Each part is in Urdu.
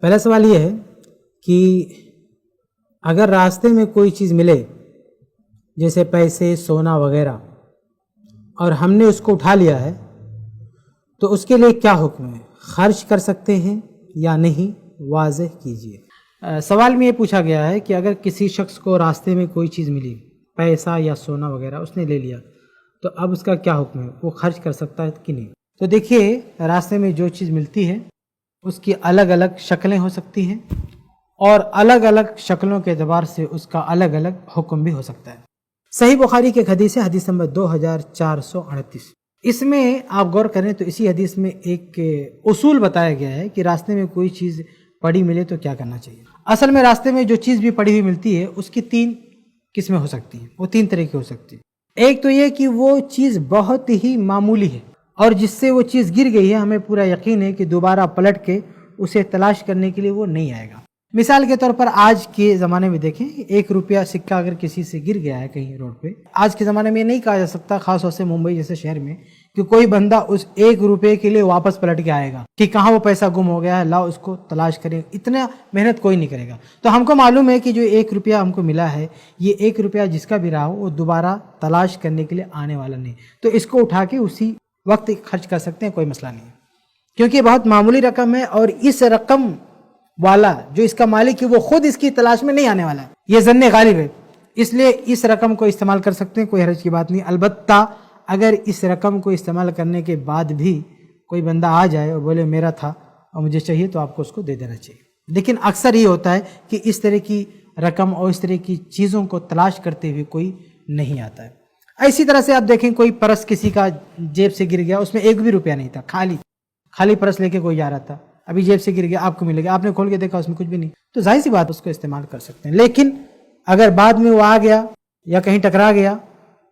پہلا سوال یہ ہے کہ اگر راستے میں کوئی چیز ملے جیسے پیسے، سونا وغیرہ، اور ہم نے اس کو اٹھا لیا ہے تو اس کے لیے کیا حکم ہے؟ خرچ کر سکتے ہیں یا نہیں؟ واضح کیجیے۔ سوال میں یہ پوچھا گیا ہے کہ اگر کسی شخص کو راستے میں کوئی چیز ملی، پیسہ یا سونا وغیرہ، اس نے لے لیا تو اب اس کا کیا حکم ہے؟ وہ خرچ کر سکتا ہے کہ نہیں؟ تو دیکھیے، راستے میں جو چیز ملتی ہے اس کی الگ الگ شکلیں ہو سکتی ہیں اور الگ الگ شکلوں کے اعتبار سے اس کا الگ الگ حکم بھی ہو سکتا ہے۔ صحیح بخاری کی ایک حدیث ہے، حدیث نمبر 2438۔ اس میں آپ غور کریں تو اسی حدیث میں ایک اصول بتایا گیا ہے کہ راستے میں کوئی چیز پڑی ملے تو کیا کرنا چاہیے۔ اصل میں راستے میں جو چیز بھی پڑی ہوئی ملتی ہے اس کی 3 قسمیں ہو سکتی ہیں، وہ 3 طرح کی ہو سکتی ہے۔ ایک تو یہ کہ وہ چیز بہت ہی معمولی ہے اور جس سے وہ چیز گر گئی ہے ہمیں پورا یقین ہے کہ دوبارہ پلٹ کے اسے تلاش کرنے کے لیے وہ نہیں آئے گا۔ مثال کے طور پر آج کے زمانے میں دیکھیں، 1 روپیہ سکہ اگر کسی سے گر گیا ہے کہیں روڈ پہ، آج کے زمانے میں یہ نہیں کہا جا سکتا، خاص طور سے ممبئی جیسے شہر میں، کہ کوئی بندہ اس 1 روپے کے لیے واپس پلٹ کے آئے گا کہ کہاں وہ پیسہ گم ہو گیا ہے، لاؤ اس کو تلاش کریں۔ اتنا محنت کوئی نہیں کرے گا۔ تو ہم کو معلوم ہے کہ جو 1 روپیہ ہم کو ملا ہے، یہ 1 روپیہ جس کا بھی رہا ہو وہ دوبارہ تلاش کرنے کے لیے آنے والا نہیں، تو اس کو اٹھا کے اسی وقت خرچ کر سکتے ہیں، کوئی مسئلہ نہیں ہے، کیونکہ یہ بہت معمولی رقم ہے اور اس رقم والا جو اس کا مالک ہے وہ خود اس کی تلاش میں نہیں آنے والا ہے، یہ ظن غالب ہے، اس لیے اس رقم کو استعمال کر سکتے ہیں، کوئی حرج کی بات نہیں۔ البتہ اگر اس رقم کو استعمال کرنے کے بعد بھی کوئی بندہ آ جائے اور بولے میرا تھا اور مجھے چاہیے تو آپ کو اس کو دے دینا چاہیے، لیکن اکثر یہ ہوتا ہے کہ اس طرح کی رقم اور اس طرح کی چیزوں کو تلاش کرتے ہوئے کوئی نہیں آتا ہے۔ اسی طرح سے آپ دیکھیں، کوئی پرس کسی کا جیب سے گر گیا، اس میں 1 بھی روپیہ نہیں تھا، خالی پرس لے کے کوئی جا رہا تھا، ابھی جیب سے گر گیا، آپ کو ملے گا، آپ نے کھول کے دیکھا اس میں کچھ بھی نہیں، تو ظاہر سی بات اس کو استعمال کر سکتے ہیں۔ لیکن اگر بعد میں وہ آ گیا یا کہیں ٹکرا گیا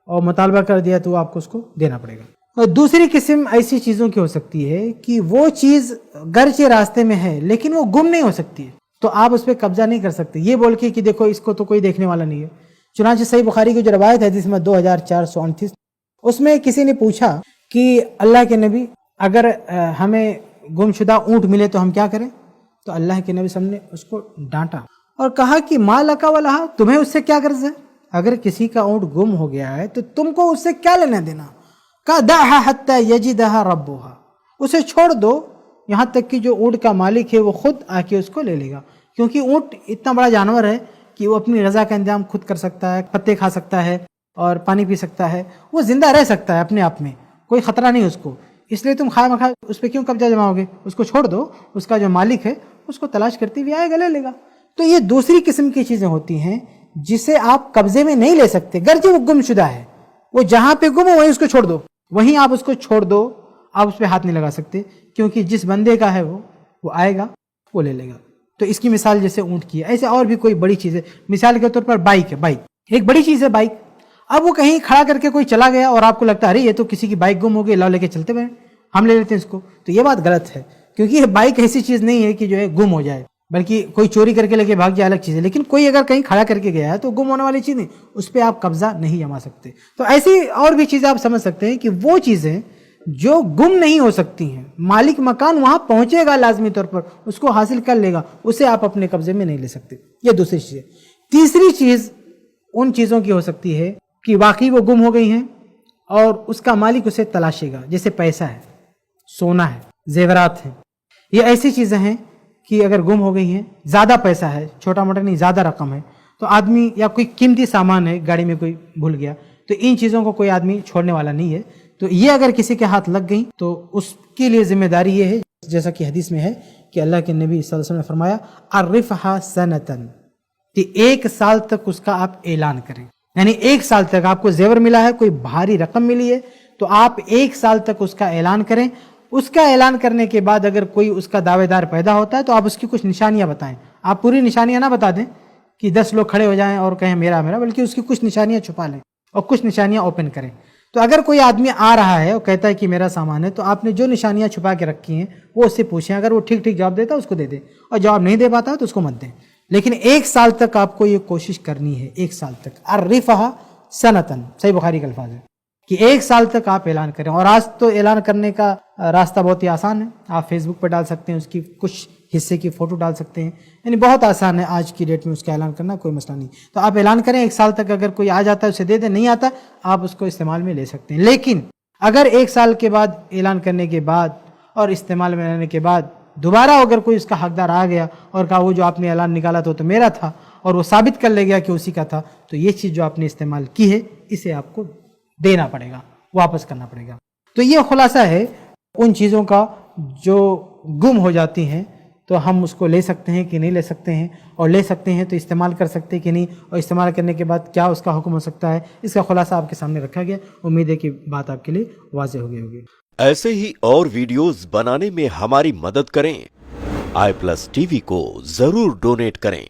اور مطالبہ کر دیا تو آپ کو اس کو دینا پڑے گا۔ اور دوسری قسم ایسی چیزوں کی ہو سکتی ہے کہ وہ چیز گرچہ راستے میں ہے لیکن وہ گم نہیں ہو سکتی ہے، تو آپ اس پہ قبضہ نہیں کر سکتے یہ بول کے کہ دیکھو اس کو تو کوئی دیکھنے والا نہیں ہے۔ چنانچہ صحیح بخاری کی جو روایت ہے، حدیث میں 2438، اس میں کسی نے پوچھا کہ اللہ کے نبی، اگر ہمیں گم شدہ اونٹ ملے تو ہم کیا کریں؟ تو اللہ کے نبی صلی اللہ علیہ وسلم نے اس کو ڈانٹا اور کہا کہ ما لکا ولہا، تمہیں اس سے کیا غرض ہے؟ اگر کسی کا اونٹ گم ہو گیا ہے تو تم کو اس سے کیا لینا دینا؟ کہا دعھا حتی یجدھا ربھا، اسے چھوڑ دو یہاں تک کہ جو اونٹ کا مالک ہے وہ خود آ کے اس کو لے لے گا، کیونکہ اونٹ اتنا بڑا جانور ہے کہ وہ اپنی غذا کا انتظام خود کر سکتا ہے، پتے کھا سکتا ہے اور پانی پی سکتا ہے، وہ زندہ رہ سکتا ہے اپنے آپ میں، کوئی خطرہ نہیں اس کو، اس لیے تم خواہ مخواہ اس پہ کیوں قبضہ جماؤ گے؟ اس کو چھوڑ دو، اس کا جو مالک ہے اس کو تلاش کرتے ہوئے آئے گا، لے لے گا۔ تو یہ دوسری قسم کی چیزیں ہوتی ہیں جسے آپ قبضے میں نہیں لے سکتے، گرچہ وہ گم شدہ ہے، وہ جہاں پہ گم ہو وہیں اس کو چھوڑ دو، وہیں آپ اس کو چھوڑ دو، آپ اس پہ ہاتھ نہیں لگا سکتے، کیونکہ جس بندے کا ہے وہ آئے گا، وہ لے لے گا۔ تو اس کی مثال جیسے اونٹ کی ہے، ایسے اور بھی کوئی بڑی چیز ہے، مثال کے طور پر بائک ہے، بائک ایک بڑی چیز ہے، بائک اب وہ کہیں کھڑا کر کے کوئی چلا گیا اور آپ کو لگتا ہے ارے یہ تو کسی کی بائک گم ہو گئی، لاؤ لے کے چلتے ہوئے ہم لے لیتے ہیں اس کو، تو یہ بات غلط ہے، کیونکہ یہ بائک ایسی چیز نہیں ہے کہ جو ہے گم ہو جائے، بلکہ کوئی چوری کر کے لے کے بھاگ جائے الگ چیز ہے، لیکن کوئی اگر کہیں کھڑا کر کے گیا ہے تو گم ہونے والی چیز نہیں، اس پہ آپ قبضہ نہیں جما سکتے۔ تو ایسی اور بھی چیزیں آپ سمجھ سکتے ہیں کہ وہ چیزیں جو گم نہیں ہو سکتی ہیں، مالک مکان وہاں پہنچے گا لازمی طور پر، اس کو حاصل کر لے گا، اسے آپ اپنے قبضے میں نہیں لے سکتے، یہ دوسری چیز ہے۔ تیسری چیز ان چیزوں کی ہو سکتی ہے کہ واقعی وہ گم ہو گئی ہیں اور اس کا مالک اسے تلاشے گا، جیسے پیسہ ہے، سونا ہے، زیورات ہیں، یہ ایسی چیزیں ہیں کہ اگر گم ہو گئی ہیں، زیادہ پیسہ ہے، چھوٹا موٹا نہیں، زیادہ رقم ہے، تو آدمی، یا کوئی قیمتی سامان ہے، گاڑی میں کوئی بھول گیا، تو ان چیزوں کو کوئی آدمی چھوڑنے والا نہیں ہے، تو یہ اگر کسی کے ہاتھ لگ گئی تو اس کے لیے ذمہ داری یہ ہے، جیسا کہ حدیث میں ہے کہ اللہ کے نبی صلی اللہ علیہ وسلم نے فرمایا عرفھا سنتن، کہ 1 سال تک اس کا آپ اعلان کریں، یعنی 1 سال تک آپ کو زیور ملا ہے، کوئی بھاری رقم ملی ہے، تو آپ 1 سال تک اس کا اعلان کریں۔ اس کا اعلان کرنے کے بعد اگر کوئی اس کا دعوے دار پیدا ہوتا ہے تو آپ اس کی کچھ نشانیاں بتائیں، آپ پوری نشانیاں نہ بتا دیں کہ 10 لوگ کھڑے ہو جائیں اور کہیں میرا میرا، بلکہ اس کی کچھ نشانیاں چھپا لیں اور کچھ نشانیاں اوپن کریں۔ تو اگر کوئی آدمی آ رہا ہے اور کہتا ہے کہ میرا سامان ہے، تو آپ نے جو نشانیاں چھپا کے رکھی ہیں وہ اس سے پوچھیں، اگر وہ ٹھیک ٹھیک جواب دیتا ہے اس کو دے دیں، اور جواب نہیں دے پاتا تو اس کو مت دیں، لیکن 1 سال تک آپ کو یہ کوشش کرنی ہے، 1 سال تک، عرفھا سنتن، صحیح بخاری کا الفاظ ہے کہ 1 سال تک آپ اعلان کریں۔ اور آج تو اعلان کرنے کا راستہ بہت ہی آسان ہے، آپ فیس بک پہ ڈال سکتے ہیں، اس کی کچھ حصے کی فوٹو ڈال سکتے ہیں. یعنی بہت آسان ہے آج کی ڈیٹ میں اس کا اعلان کرنا، کوئی مسئلہ نہیں. تو آپ اعلان کریں 1 سال تک، اگر کوئی آ جاتا ہے اسے دے دیں، نہیں آتا آپ اس کو استعمال میں لے سکتے ہیں. لیکن اگر 1 سال کے بعد اعلان کرنے کے بعد اور استعمال میں لانے کے بعد دوبارہ اگر کوئی اس کا حقدار آ گیا اور کہا وہ جو آپ نے اعلان نکالا تھا وہ تو میرا تھا، اور وہ ثابت کر لے گیا کہ اسی کا تھا، تو یہ چیز جو آپ نے استعمال کی ہے اسے آپ کو دینا پڑے گا، واپس کرنا پڑے گا. تو یہ خلاصہ ہے ان چیزوں کا جو گم ہو جاتی ہیں، تو ہم اس کو لے سکتے ہیں کہ نہیں لے سکتے ہیں، اور لے سکتے ہیں تو استعمال کر سکتے ہیں کہ نہیں، اور استعمال کرنے کے بعد کیا اس کا حکم ہو سکتا ہے. اس کا خلاصہ آپ کے سامنے رکھا گیا. امید ہے کہ بات آپ کے لیے واضح ہو گئی ہوگی. ایسے ہی اور ویڈیوز بنانے میں ہماری مدد کریں. i+ TV کو ضرور ڈونیٹ کریں.